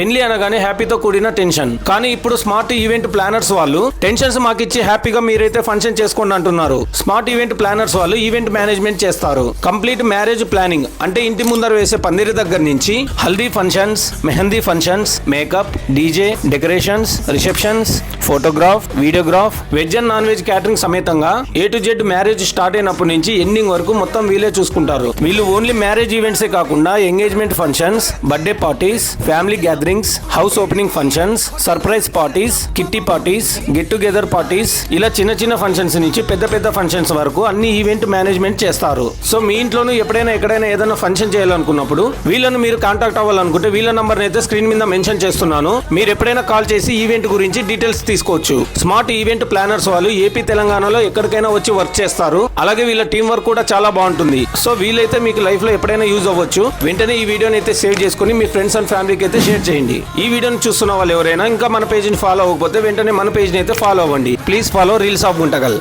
పెళ్లి అనగానే హ్యాపీతో కూడిన టెన్షన్. కానీ ఇప్పుడు స్మార్ట్ ఈవెంట్ ప్లానర్స్ వాళ్ళు టెన్షన్స్ మాకు ఇచ్చి హ్యాపీగా మీరైతే ఫంక్షన్ చేసుకోండి అంటున్నారు. స్మార్ట్ ఈవెంట్ ప్లానర్స్ వాళ్ళు ఈవెంట్ మేనేజ్మెంట్ చేస్తారు. కంప్లీట్ మ్యారేజ్ ప్లానింగ్ అంటే ఇంటి ముందర వేసే పందిరి దగ్గర నుంచి haldi functions, mehndi functions, makeup, DJ, decorations, receptions, photograph, videograph, veg and non veg catering సమేతంగా A to Z marriage start అయినప్పటి నుంచి ఎండింగ్ వరకు మొత్తం వీళ్ళే చూసుకుంటారు. వీళ్ళు ఓన్లీ మ్యారేజ్ ఈవెంట్సే కాకుండా engagement functions, birthday parties, family gatherings, house opening functions, surprise parties, kitty parties, get together parties, ఇలా చిన్న చిన్న ఫంక్షన్స్ నుంచి పెద్ద పెద్ద ఫంక్షన్స్ వరకు అన్ని ఈవెంట్ మేనేజ్మెంట్ చేస్తారు. సో మీ ఇంట్లోనూ ఎప్పుడైనా ఎక్కడైనా ఏదైనా ఫంక్షన్ చేయాలనుకున్నప్పుడు వీళ్ళను మీరు కాంటాక్ట్ అవ్వాలనుకుంటే వీళ్ళ నంబర్ అయితే స్క్రీన్ మీద మెన్షన్ చేస్తున్నాను. మీరు ఎప్పుడైనా కాల్ చేసి ఈవెంట్ గురించి డీటెయిల్స్ తీసుకోవచ్చు. స్మార్ట్ ఈవెంట్ ప్లానర్స్ వాళ్ళు ఏపీ తెలంగాణలో ఎక్కడికైనా వచ్చి వర్క్ చేస్తారు. అలాగే వీళ్ళ టీం వర్క్ కూడా చాలా బాగుంటుంది. సో వీలైతే మీకు లైఫ్ లో ఎప్పుడైనా యూజ్ అవ్వచ్చు. వెంటనే ఈ వీడియోని అయితే సేవ్ చేసుకుని మీ ఫ్రెండ్స్ అండ్ ఫ్యామిలీకి అయితే షేర్ చేయండి. ఈ వీడియోని చూస్తున్న వాళ్ళు ఎవరైనా ఇంకా మన పేజ్ ని ఫాలో అవ్వకపోతే వెంటనే మన పేజ్ ని అయితే ఫాలో అవ్వండి. Please follow reels of Guntakal.